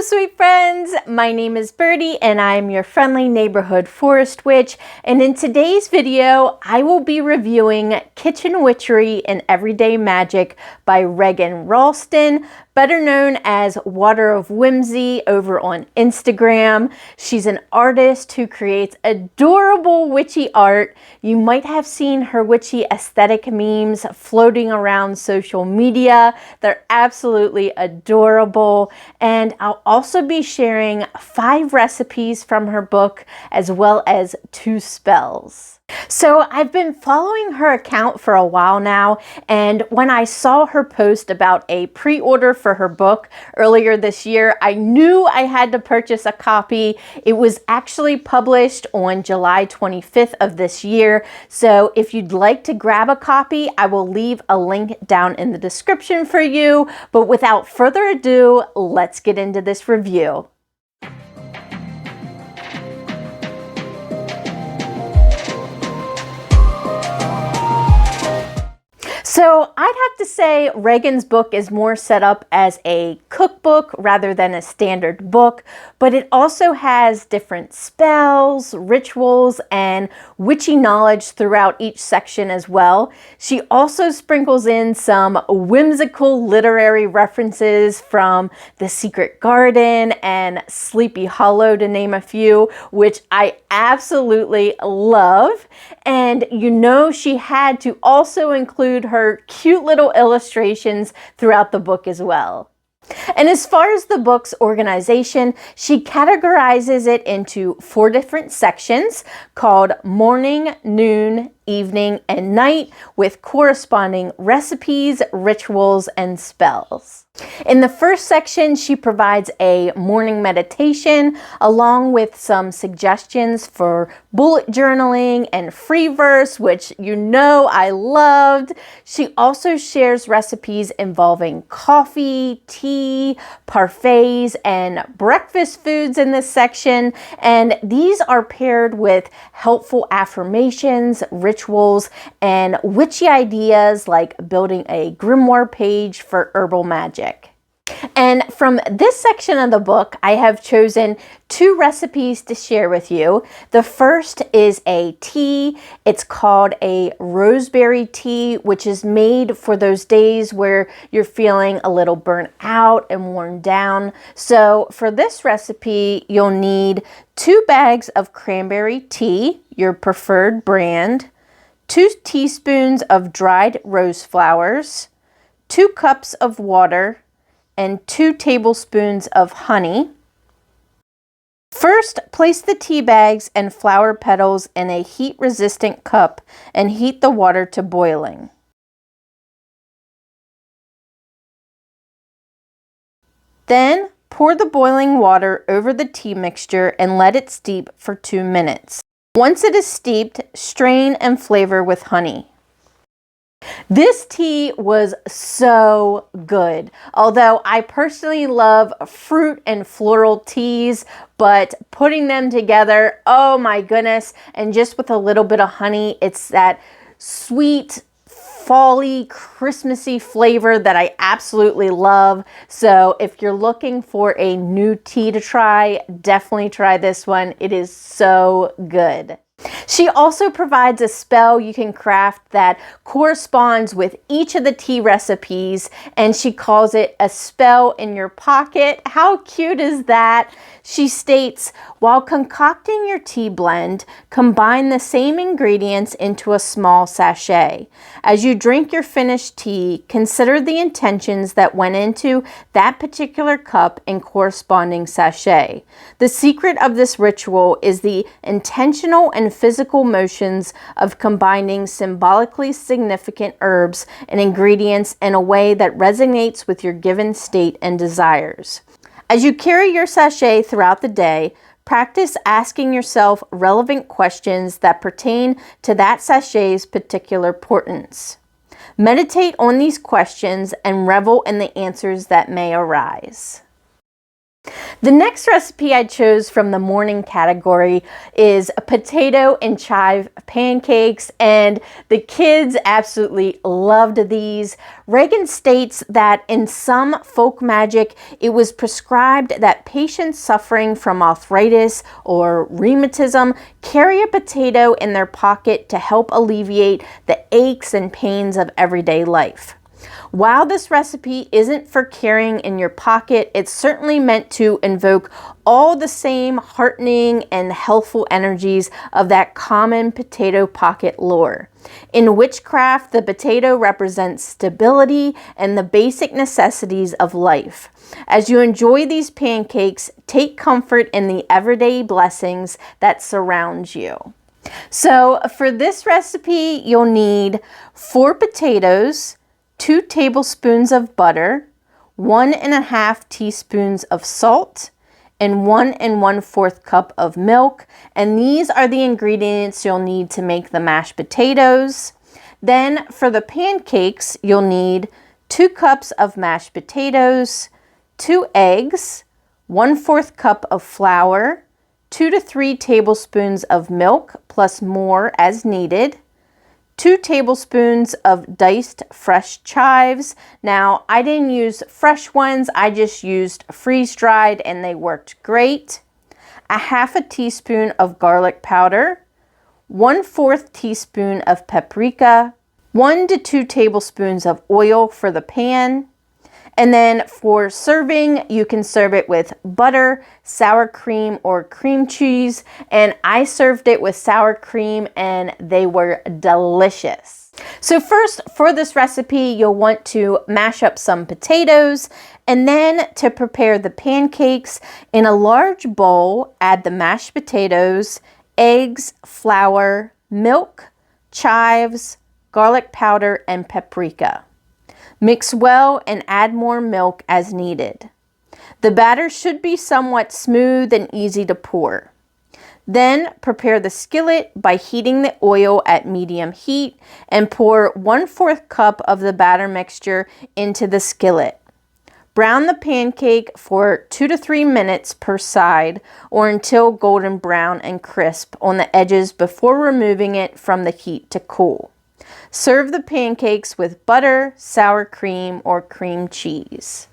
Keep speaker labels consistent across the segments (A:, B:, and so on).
A: sweet friends, my name is Birdie and I am your friendly neighborhood forest witch, and in today's video I will be reviewing Kitchen Witchery and Everyday Magic by Regan Ralston, better known as Water of Whimsy over on Instagram. She's an artist who creates adorable witchy art. You might have seen her witchy aesthetic memes floating around social media. They're absolutely adorable. And I'll also be sharing 5 recipes from her book as well as 2 spells. So I've been following her account for a while now, and when I saw her post about a pre-order for her book earlier this year, I knew I had to purchase a copy. It was actually published on July 25th of this year, so if you'd like to grab a copy, I will leave a link down in the description for you. But without further ado, let's get into this review. So I'd have to say Regan's book is more set up as a cookbook rather than a standard book, but it also has different spells, rituals, and witchy knowledge throughout each section as well. She also sprinkles in some whimsical literary references from The Secret Garden and Sleepy Hollow, to name a few, which I absolutely love. And you know she had to also include her cute little illustrations throughout the book as well. And as far as the book's organization, she categorizes it into 4 different sections called morning, noon, evening, and night, with corresponding recipes, rituals, and spells. In the first section, she provides a morning meditation along with some suggestions for bullet journaling and free verse, which you know I loved. She also shares recipes involving coffee, tea, parfaits, and breakfast foods in this section, and these are paired with helpful affirmations, rituals, and witchy ideas like building a grimoire page for herbal magic. And from this section of the book, I have chosen 2 recipes to share with you. The first is a tea. It's called a Roseberry Tea, which is made for those days where you're feeling a little burnt out and worn down. So for this recipe, you'll need 2 bags of cranberry tea, your preferred brand, 2 teaspoons of dried rose flowers, 2 cups of water, and 2 tablespoons of honey. First, place the tea bags and flower petals in a heat-resistant cup and heat the water to boiling. Then, pour the boiling water over the tea mixture and let it steep for 2 minutes. Once it is steeped, strain and flavor with honey. This tea was so good. Although I personally love fruit and floral teas, but putting them together, oh my goodness, and just with a little bit of honey, it's that sweet, fall-y, Christmassy flavor that I absolutely love. So if you're looking for a new tea to try, definitely try this one. It is so good. She also provides a spell you can craft that corresponds with each of the tea recipes, and she calls it a spell in your pocket. How cute is that? She states, while concocting your tea blend, combine the same ingredients into a small sachet. As you drink your finished tea, consider the intentions that went into that particular cup and corresponding sachet. The secret of this ritual is the intentional and physical motions of combining symbolically significant herbs and ingredients in a way that resonates with your given state and desires. As you carry your sachet throughout the day, practice asking yourself relevant questions that pertain to that sachet's particular importance. Meditate on these questions and revel in the answers that may arise. The next recipe I chose from the morning category is potato and chive pancakes, and the kids absolutely loved these. Regan states that in some folk magic, it was prescribed that patients suffering from arthritis or rheumatism carry a potato in their pocket to help alleviate the aches and pains of everyday life. While this recipe isn't for carrying in your pocket, it's certainly meant to invoke all the same heartening and healthful energies of that common potato pocket lore. In witchcraft, the potato represents stability and the basic necessities of life. As you enjoy these pancakes, take comfort in the everyday blessings that surround you. So for this recipe, you'll need 4 potatoes, 2 tablespoons of butter, 1½ teaspoons of salt, and 1 1/4 cup of milk. And these are the ingredients you'll need to make the mashed potatoes. Then for the pancakes, you'll need 2 cups of mashed potatoes, 2 eggs, 1/4 cup of flour, 2 to 3 tablespoons of milk, plus more as needed, 2 tablespoons of diced fresh chives. Now, I didn't use fresh ones, I just used freeze-dried and they worked great. 1/2 teaspoon of garlic powder, 1/4 teaspoon of paprika, 1 to 2 tablespoons of oil for the pan. And then for serving, you can serve it with butter, sour cream, or cream cheese. And I served it with sour cream and they were delicious. So first, for this recipe, you'll want to mash up some potatoes. And then to prepare the pancakes, in a large bowl, add the mashed potatoes, eggs, flour, milk, chives, garlic powder, and paprika. Mix well and add more milk as needed. The batter should be somewhat smooth and easy to pour. Then prepare the skillet by heating the oil at medium heat and pour 1/4 cup of the batter mixture into the skillet. Brown the pancake for 2 to 3 minutes per side or until golden brown and crisp on the edges before removing it from the heat to cool. Serve the pancakes with butter, sour cream, or cream cheese.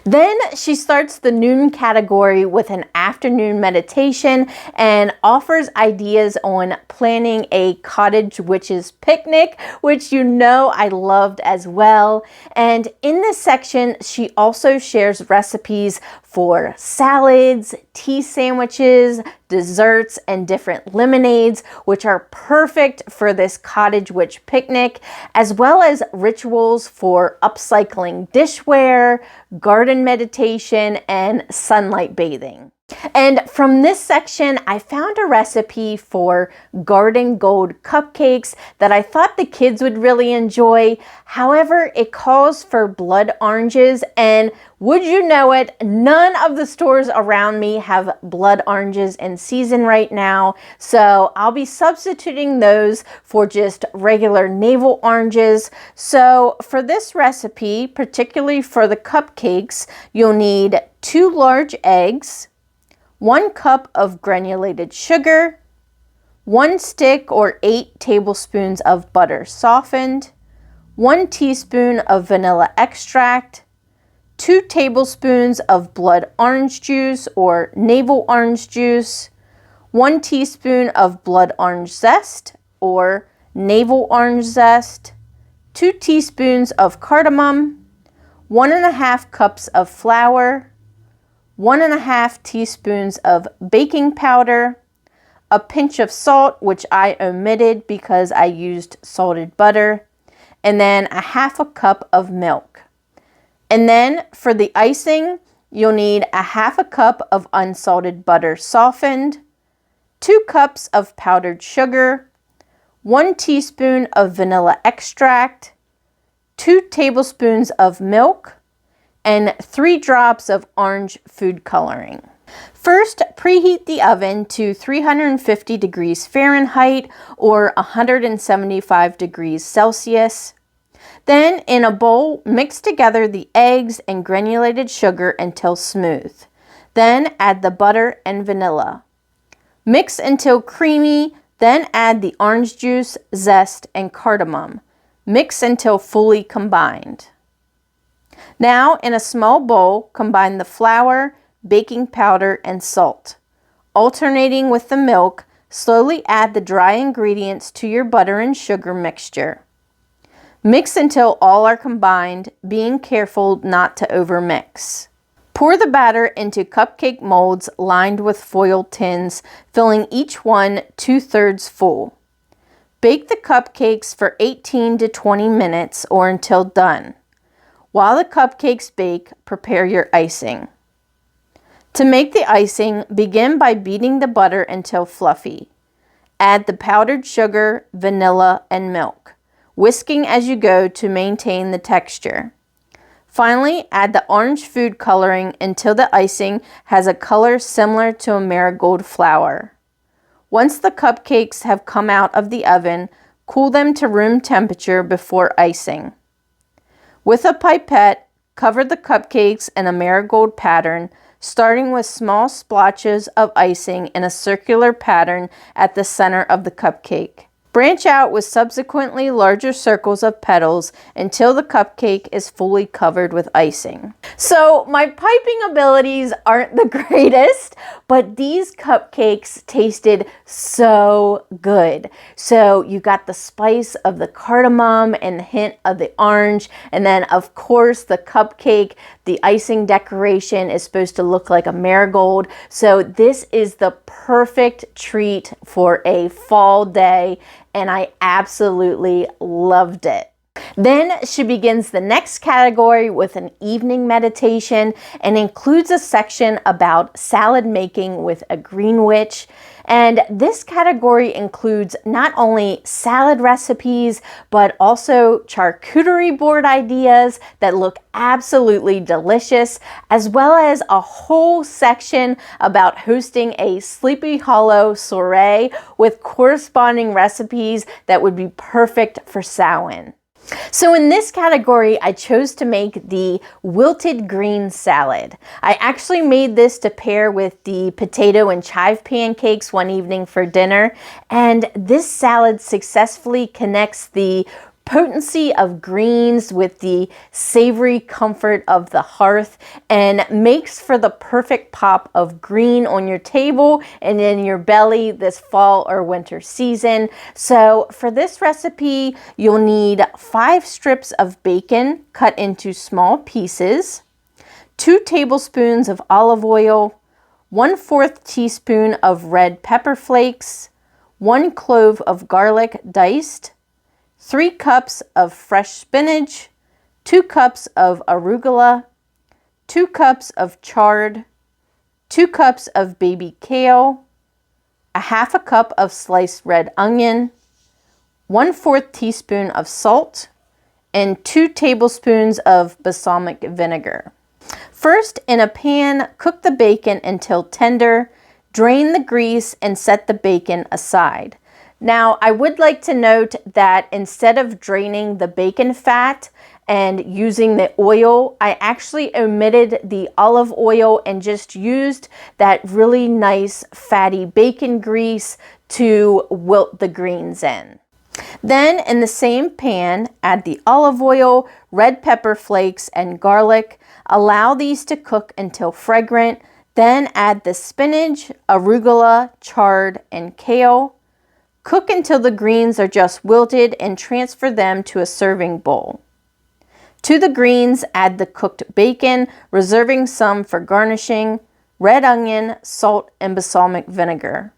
A: Then she starts the noon category with an afternoon meditation and offers ideas on planning a cottage witches picnic, which you know I loved as well. And in this section, she also shares recipes for salads, tea sandwiches, desserts, and different lemonades, which are perfect for this cottage witch picnic, as well as rituals for upcycling dishware, garden meditation, and sunlight bathing. And from this section, I found a recipe for garden gold cupcakes that I thought the kids would really enjoy. However, it calls for blood oranges, and would you know it, none of the stores around me have blood oranges in season right now. So I'll be substituting those for just regular navel oranges. So for this recipe, particularly for the cupcakes, you'll need 2 large eggs, 1 cup of granulated sugar, 1 stick or 8 tablespoons of butter softened, 1 teaspoon of vanilla extract, 2 tablespoons of blood orange juice or navel orange juice, 1 teaspoon of blood orange zest or navel orange zest, 2 teaspoons of cardamom, 1½ cups of flour, 1½ teaspoons of baking powder, a pinch of salt, which I omitted because I used salted butter, and then 1/2 cup of milk. And then for the icing, you'll need 1/2 cup of unsalted butter softened, 2 cups of powdered sugar, 1 teaspoon of vanilla extract, 2 tablespoons of milk, and 3 drops of orange food coloring. First, preheat the oven to 350 degrees Fahrenheit or 175 degrees Celsius. Then, in a bowl, mix together the eggs and granulated sugar until smooth. Then add the butter and vanilla. Mix until creamy, then add the orange juice, zest, and cardamom. Mix until fully combined. Now, in a small bowl, combine the flour, baking powder, and salt. Alternating with the milk, slowly add the dry ingredients to your butter and sugar mixture. Mix until all are combined, being careful not to overmix. Pour the batter into cupcake molds lined with foil tins, filling each one 2/3 full. Bake the cupcakes for 18 to 20 minutes or until done. While the cupcakes bake, prepare your icing. To make the icing, begin by beating the butter until fluffy. Add the powdered sugar, vanilla, and milk, whisking as you go to maintain the texture. Finally, add the orange food coloring until the icing has a color similar to a marigold flower. Once the cupcakes have come out of the oven, cool them to room temperature before icing. With a pipette, cover the cupcakes in a marigold pattern, starting with small splotches of icing in a circular pattern at the center of the cupcake. Branch out with subsequently larger circles of petals until the cupcake is fully covered with icing. So my piping abilities aren't the greatest, but these cupcakes tasted so good. So you got the spice of the cardamom and the hint of the orange, and then of course the cupcake, the icing decoration is supposed to look like a marigold. So this is the perfect treat for a fall day, and I absolutely loved it. Then she begins the next category with an evening meditation and includes a section about salad making with a green witch. And this category includes not only salad recipes, but also charcuterie board ideas that look absolutely delicious, as well as a whole section about hosting a Sleepy Hollow soiree with corresponding recipes that would be perfect for Samhain. So in this category, I chose to make the wilted green salad. I actually made this to pair with the potato and chive pancakes one evening for dinner, and this salad successfully connects the potency of greens with the savory comfort of the hearth and makes for the perfect pop of green on your table and in your belly this fall or winter season. So for this recipe, you'll need 5 strips of bacon cut into small pieces, 2 tablespoons of olive oil, 1/4 teaspoon of red pepper flakes, 1 clove of garlic diced, 3 cups of fresh spinach, 2 cups of arugula, 2 cups of chard, 2 cups of baby kale, 1/2 cup of sliced red onion, 1/4 teaspoon of salt, and 2 tablespoons of balsamic vinegar. First, in a pan, cook the bacon until tender, drain the grease, and set the bacon aside. Now, I would like to note that instead of draining the bacon fat and using the oil, I actually omitted the olive oil and just used that really nice fatty bacon grease to wilt the greens in. Then in the same pan, add the olive oil, red pepper flakes, and garlic. Allow these to cook until fragrant. Then add the spinach, arugula, chard, and kale. Cook until the greens are just wilted and transfer them to a serving bowl. To the greens, add the cooked bacon, reserving some for garnishing, red onion, salt, and balsamic vinegar.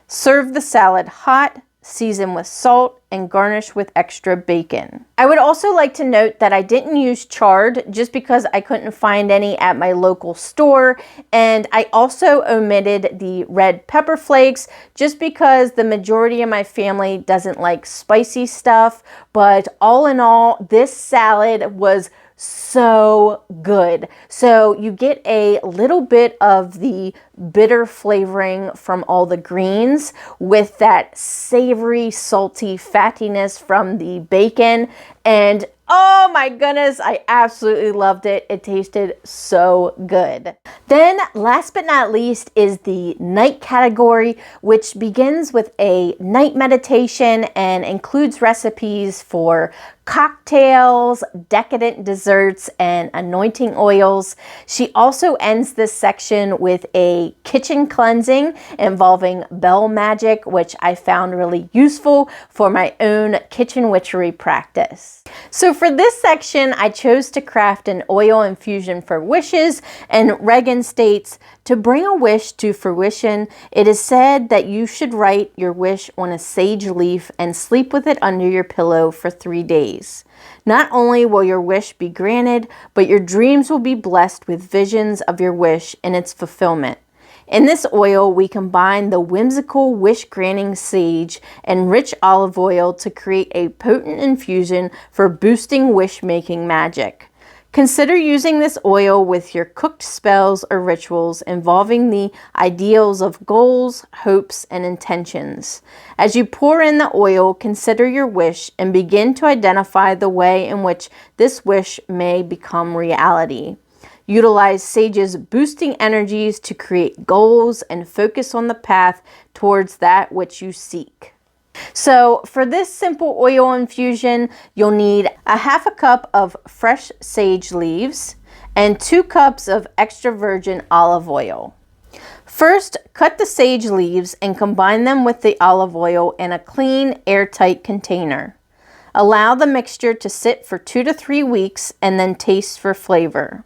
A: Serve the salad hot, season with salt, and garnish with extra bacon. I would also like to note that I didn't use chard just because I couldn't find any at my local store, and I also omitted the red pepper flakes just because the majority of my family doesn't like spicy stuff. But all in all, this salad was so good. So you get a little bit of the bitter flavoring from all the greens with that savory, salty fattiness from the bacon. And oh my goodness, I absolutely loved it. It tasted so good. Then, last but not least, is the night category, which begins with a night meditation and includes recipes for cocktails, decadent desserts, and anointing oils. She also ends this section with a kitchen cleansing involving bell magic, which I found really useful for my own kitchen witchery practice. So for this section, I chose to craft an oil infusion for wishes, and Regan states, to bring a wish to fruition, it is said that you should write your wish on a sage leaf and sleep with it under your pillow for 3 days. Not only will your wish be granted, but your dreams will be blessed with visions of your wish and its fulfillment. In this oil, we combine the whimsical wish-granting sage and rich olive oil to create a potent infusion for boosting wish-making magic. Consider using this oil with your cooked spells or rituals involving the ideals of goals, hopes, and intentions. As you pour in the oil, consider your wish and begin to identify the way in which this wish may become reality. Utilize Sage's boosting energies to create goals and focus on the path towards that which you seek. So for this simple oil infusion, you'll need a half a cup of fresh sage leaves and 2 cups of extra virgin olive oil. First, cut the sage leaves and combine them with the olive oil in a clean, airtight container. Allow the mixture to sit for 2 to 3 weeks and then taste for flavor.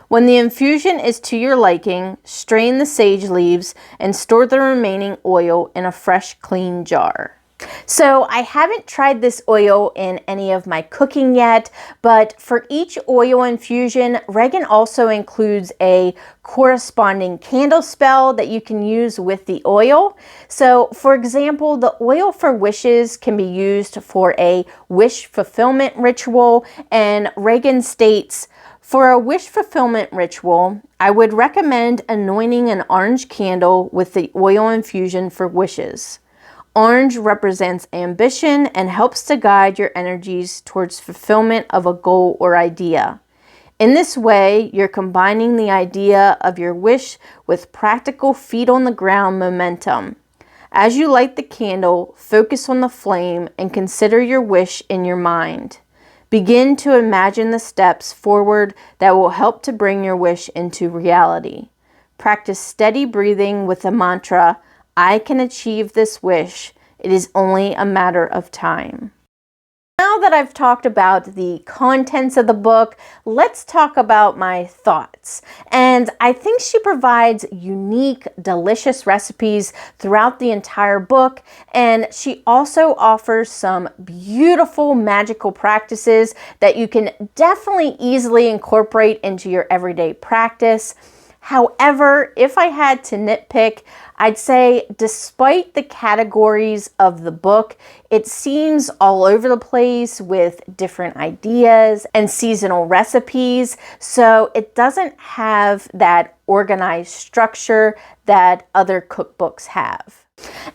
A: When the infusion is to your liking, strain the sage leaves and store the remaining oil in a fresh, clean jar. So I haven't tried this oil in any of my cooking yet, but for each oil infusion, Regan also includes a corresponding candle spell that you can use with the oil. So for example, the oil for wishes can be used for a wish fulfillment ritual, and Regan states, for a wish fulfillment ritual, I would recommend anointing an orange candle with the oil infusion for wishes. Orange represents ambition and helps to guide your energies towards fulfillment of a goal or idea. In this way, you're combining the idea of your wish with practical feet on the ground momentum. As you light the candle, focus on the flame and consider your wish in your mind. Begin to imagine the steps forward that will help to bring your wish into reality. Practice steady breathing with the mantra, I can achieve this wish. It is only a matter of time. Now that I've talked about the contents of the book, let's talk about my thoughts. And I think she provides unique, delicious recipes throughout the entire book. And she also offers some beautiful magical practices that you can definitely easily incorporate into your everyday practice. However, if I had to nitpick, I'd say despite the categories of the book, it seems all over the place with different ideas and seasonal recipes, so it doesn't have that organized structure that other cookbooks have.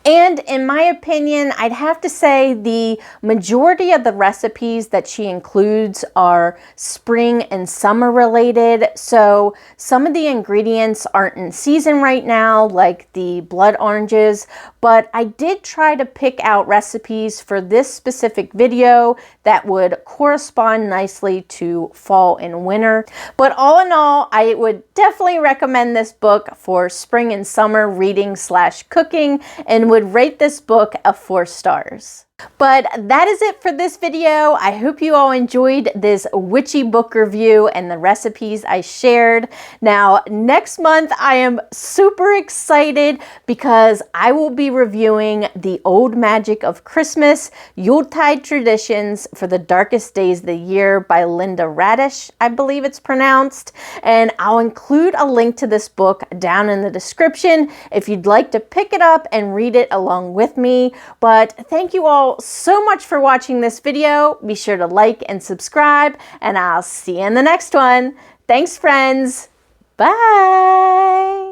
A: And in my opinion, I'd have to say the majority of the recipes that she includes are spring and summer related. So some of the ingredients aren't in season right now, like the blood oranges, but I did try to pick out recipes for this specific video that would correspond nicely to fall and winter. But all in all, I would definitely recommend this book for spring and summer reading / cooking, and would rate this book a 4 stars. But that is it for this video. I hope you all enjoyed this witchy book review and the recipes I shared. Now, next month I am super excited because I will be reviewing The Old Magic of Christmas, Yuletide Traditions for the Darkest Days of the Year by Linda Radish, I believe it's pronounced. And I'll include a link to this book down in the description if you'd like to pick it up and read it along with me. But thank you all so much for watching this video. Be sure to like and subscribe, and I'll see you in the next one. Thanks, friends. Bye.